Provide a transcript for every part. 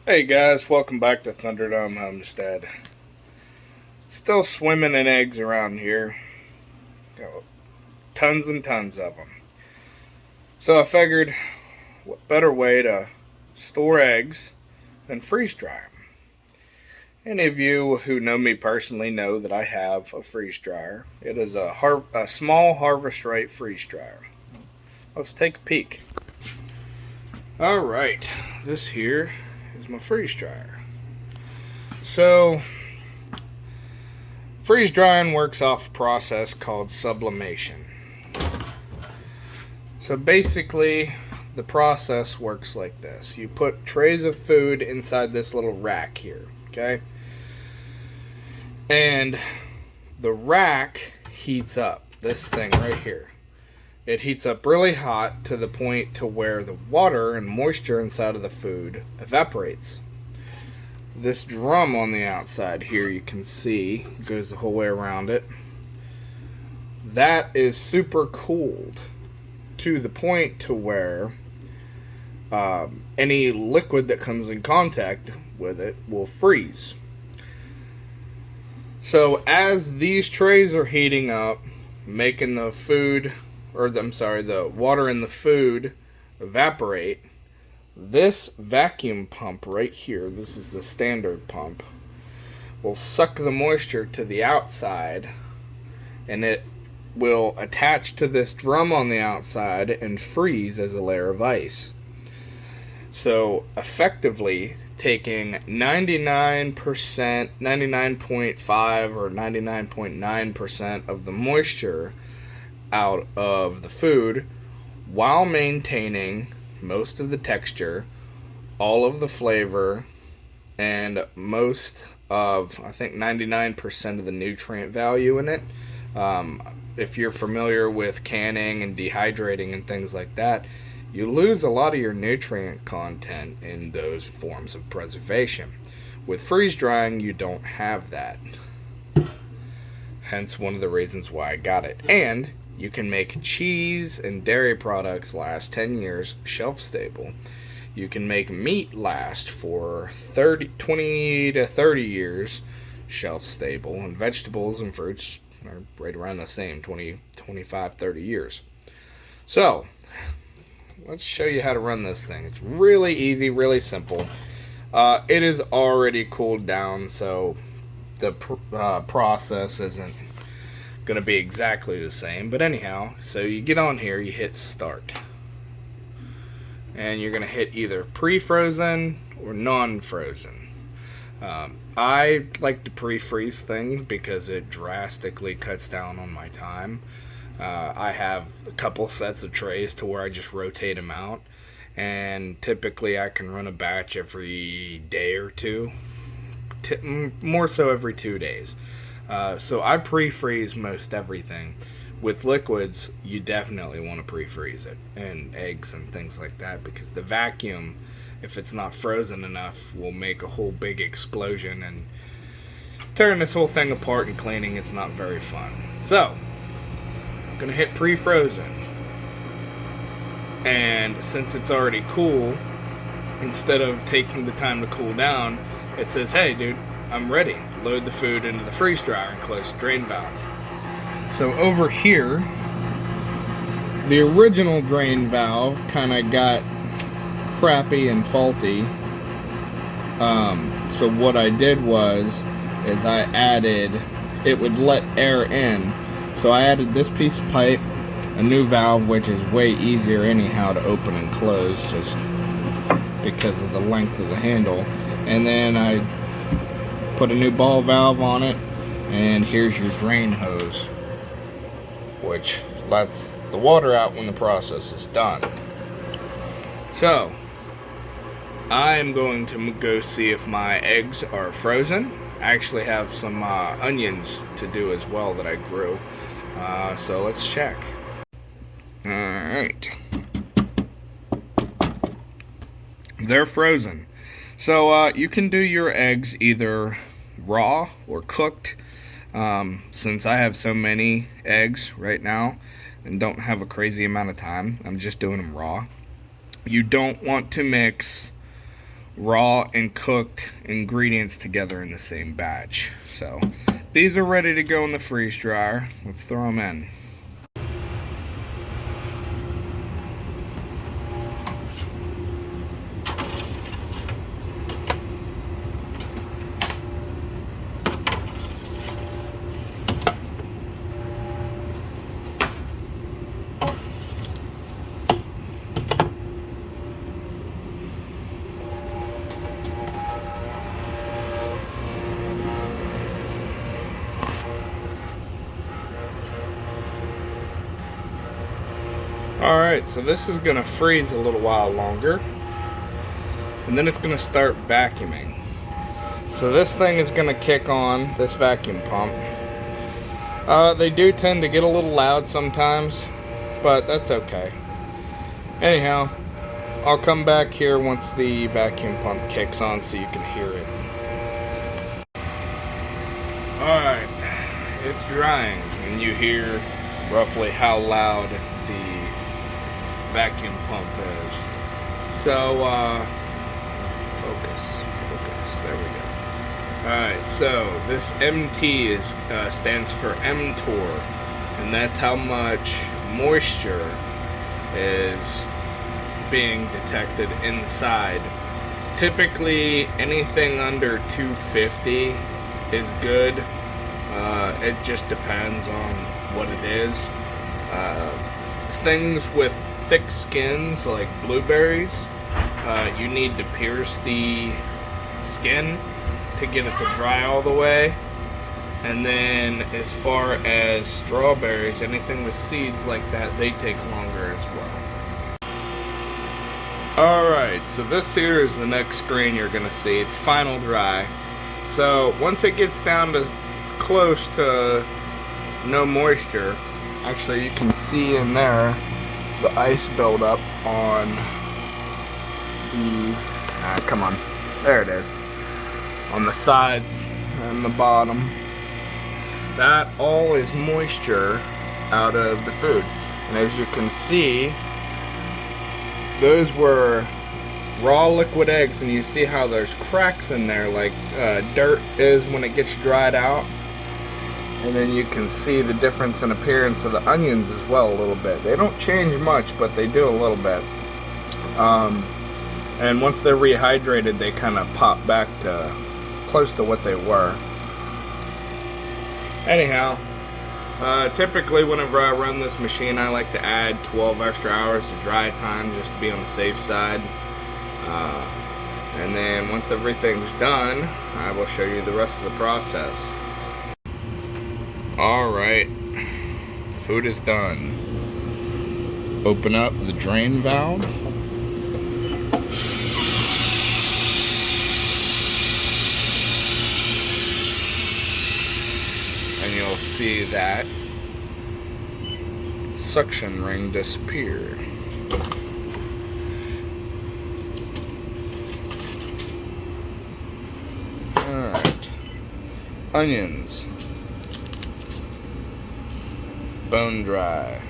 Hey guys, welcome back to Thunderdome Homestead. Still swimming in eggs around here. Got tons and tons of them. So I figured, what better way to store eggs than freeze dry them? Any of you who know me personally know that I have a freeze dryer. It is a small Harvest Right freeze dryer. Let's take a peek. Alright, this here is my freeze dryer. So, freeze drying works off a process called sublimation. So basically, the process works like this. You put trays of food inside this little rack here, okay? And the rack heats up, this thing right here. It heats up really hot to the point to where the water and moisture inside of the food evaporates. This drum on the outside here, you can see, goes the whole way around it. That is super cooled to the point to where any liquid that comes in contact with it will freeze. So as these trays are heating up, making the the water in the food evaporate, this vacuum pump right here, this is the standard pump, will suck the moisture to the outside, and it will attach to this drum on the outside and freeze as a layer of ice. So effectively taking 99%, 99.5 or 99.9% of the moisture out of the food while maintaining most of the texture, all of the flavor, and most of, I think, 99% of the nutrient value in it. If you're familiar with canning and dehydrating and things like that, you lose a lot of your nutrient content in those forms of preservation. With freeze drying, you don't have that. Hence one of the reasons why I got it. And you can make cheese and dairy products last 10 years shelf stable. You can make meat last for 20 to 30 years shelf stable. And vegetables and fruits are right around the same, 20, 25, 30 years. So, let's show you how to run this thing. It's really easy, really simple. It is already cooled down, so the process isn't going to be exactly the same. But anyhow, so you get on here, you hit start. And you're going to hit either pre-frozen or non-frozen. I like to pre-freeze things because it drastically cuts down on my time. I have a couple sets of trays to where I just rotate them out, and typically I can run a batch every day or two, more so every 2 days. So I pre-freeze most everything. With liquids, you definitely want to pre-freeze it, and eggs and things like that, because the vacuum, if it's not frozen enough, will make a whole big explosion, and tearing this whole thing apart and cleaning, it's not very fun. So, I'm going to hit pre-frozen. And since it's already cool, instead of taking the time to cool down, it says, hey dude, I'm ready. Load the food into the freeze dryer and close the drain valve. So over here, the original drain valve kind of got crappy and faulty. So what I did is I added, it would let air in. So I added this piece of pipe, a new valve, which is way easier anyhow to open and close just because of the length of the handle. And then I put a new ball valve on it, and here's your drain hose, which lets the water out when the process is done. So, I'm going to go see if my eggs are frozen. I actually have some onions to do as well that I grew. So let's check. Alright. They're frozen. So you can do your eggs either raw or cooked. Since I have so many eggs right now and don't have a crazy amount of time, I'm just doing them raw. You don't want to mix raw and cooked ingredients together in the same batch. So these are ready to go in the freeze dryer. Let's throw them in. Alright, so this is going to freeze a little while longer, and then it's going to start vacuuming. So this thing is going to kick on, this vacuum pump. They do tend to get a little loud sometimes, but that's okay. Anyhow, I'll come back here once the vacuum pump kicks on so you can hear it. Alright, it's drying, and you hear roughly how loud the vacuum pump is. So, focus, there we go. Alright, so this MT stands for mTOR, and that's how much moisture is being detected inside. Typically, anything under 250 is good. It just depends on what it is. Things with thick skins like blueberries, you need to pierce the skin to get it to dry all the way. And then as far as strawberries, anything with seeds like that, they take longer as well. Alright, so this here is the next screen you're going to see. It's final dry. So once it gets down to close to no moisture, actually you can see in there the ice buildup on the, come on, there it is, on the sides and the bottom. That all is moisture out of the food. And as you can see, those were raw liquid eggs, and you see how there's cracks in there like dirt is when it gets dried out. And then you can see the difference in appearance of the onions as well a little bit. They don't change much, but they do a little bit. And once they're rehydrated, they kind of pop back to close to what they were. Anyhow, typically whenever I run this machine, I like to add 12 extra hours of dry time just to be on the safe side. And then once everything's done, I will show you the rest of the process. Alright, food is done. Open up the drain valve. And you'll see that suction ring disappear. Alright, onions. Bone dry.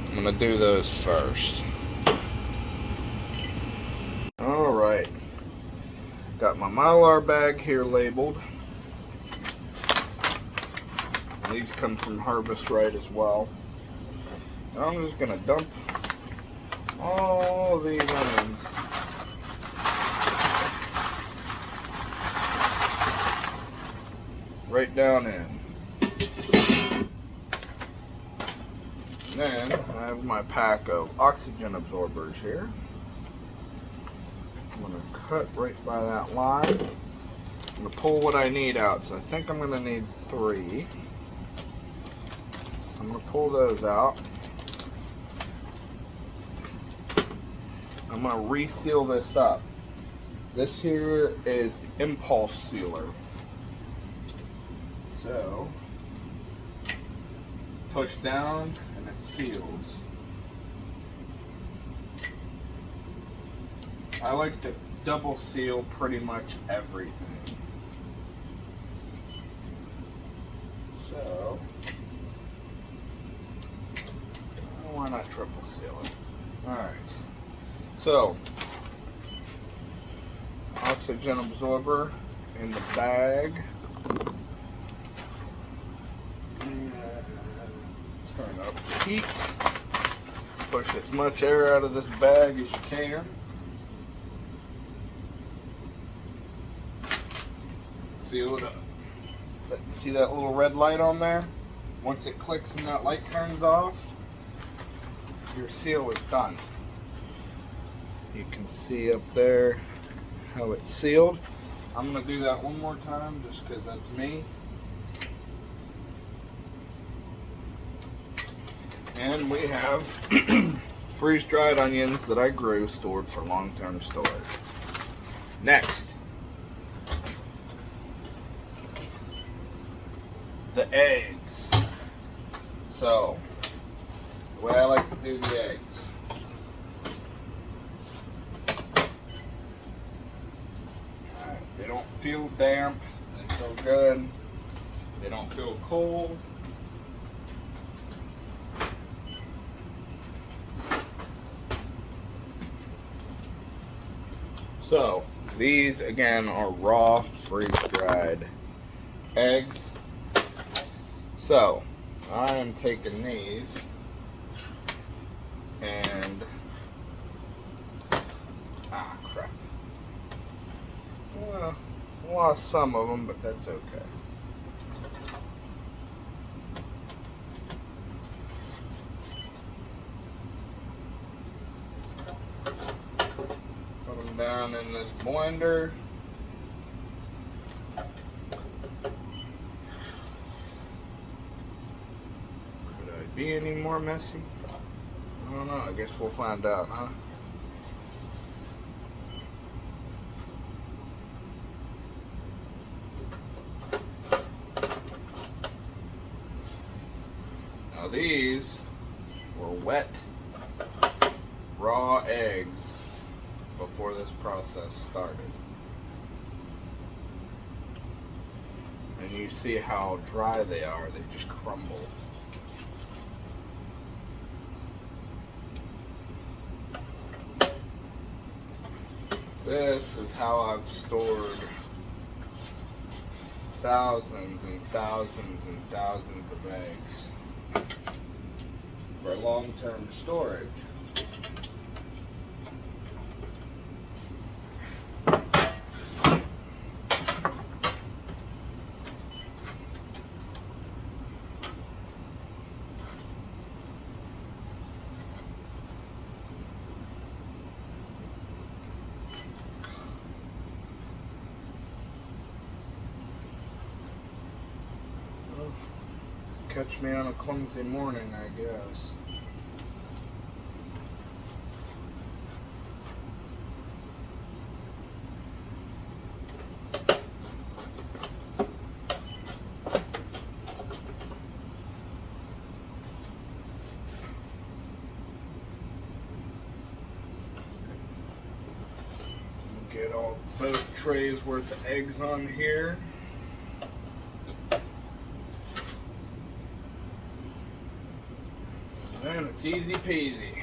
I'm gonna do those first. Alright, got my Mylar bag here labeled. And these come from Harvest Right as well. And I'm just gonna dump all these onions right down in. Then I have my pack of oxygen absorbers here. I'm going to cut right by that line. I'm going to pull what I need out. So I think I'm going to need 3. I'm going to pull those out. I'm going to reseal this up. This here is the impulse sealer. So push down and it seals. I like to double seal pretty much everything. So why not triple seal it? Alright. So oxygen absorber in the bag. And turn up the heat. Push as much air out of this bag as you can. Seal it up. See that little red light on there? Once it clicks and that light turns off, your seal is done. You can see up there how it's sealed. I'm going to do that one more time just because that's me. And we have freeze-dried onions that I grew stored for long-term storage. Next, the eggs. So, the way I like to do the eggs. Alright, they don't feel damp, they feel good, they don't feel cold. So, these again are raw, freeze-dried eggs. So, I am taking these and crap. Well, I lost some of them, but that's okay. Put them down in this blender. Be any more messy? I don't know. I guess we'll find out, huh? Now these were wet, raw eggs before this process started. And you see how dry they are. They just crumble. This is how I've stored thousands and thousands and thousands of eggs for long-term storage. Catch me on a clumsy morning, I guess. Get all both trays worth of eggs on here. And it's easy peasy.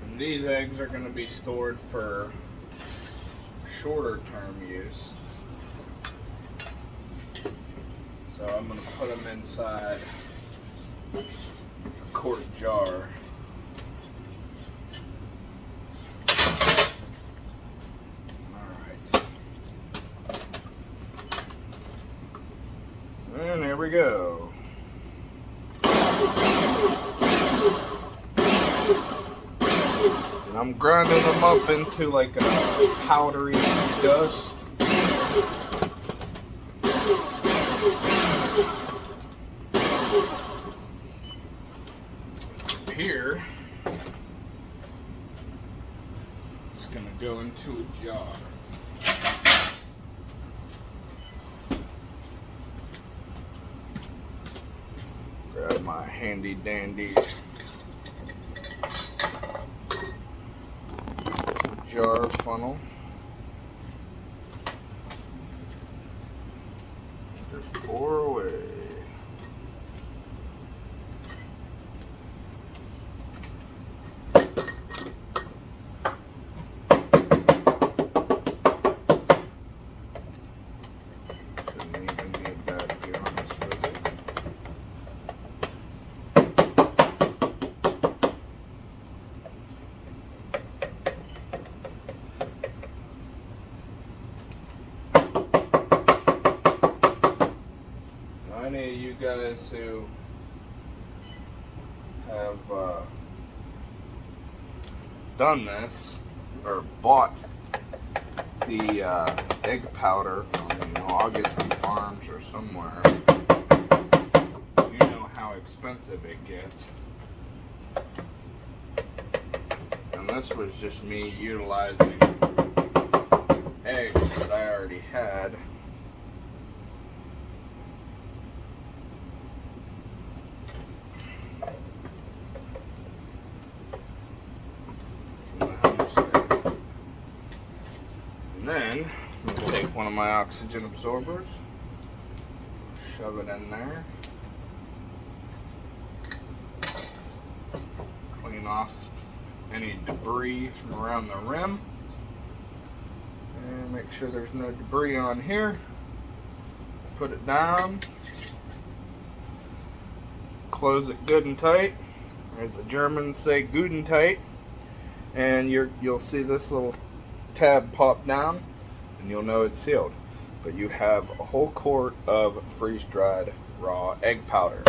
And these eggs are going to be stored for shorter term use. So I'm going to put them inside a quart jar. And there we go. And I'm grinding them up into like a powdery dust. Here, it's gonna go into a jar. Grab my handy dandy jar funnel. Just pour away. guys who have done this or bought the egg powder from Augustin Farms or somewhere, you know how expensive it gets. And this was just me utilizing eggs that I already had. From the homestead. And then I'm going to take one of my oxygen absorbers, shove it in there, clean off any debris from around the rim, and make sure there's no debris on here. Put it down, close it good and tight, as the Germans say, good and tight, and you'll see this little tab pop down, and you'll know it's sealed. But you have a whole quart of freeze-dried raw egg powder.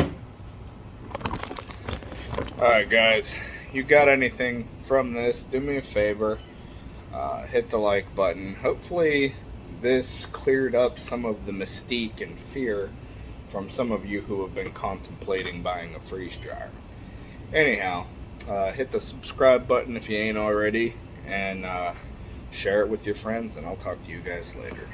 Alright guys, you got anything from this, do me a favor, hit the like button. Hopefully this cleared up some of the mystique and fear from some of you who have been contemplating buying a freeze dryer. Anyhow, hit the subscribe button if you ain't already, and share it with your friends, and I'll talk to you guys later.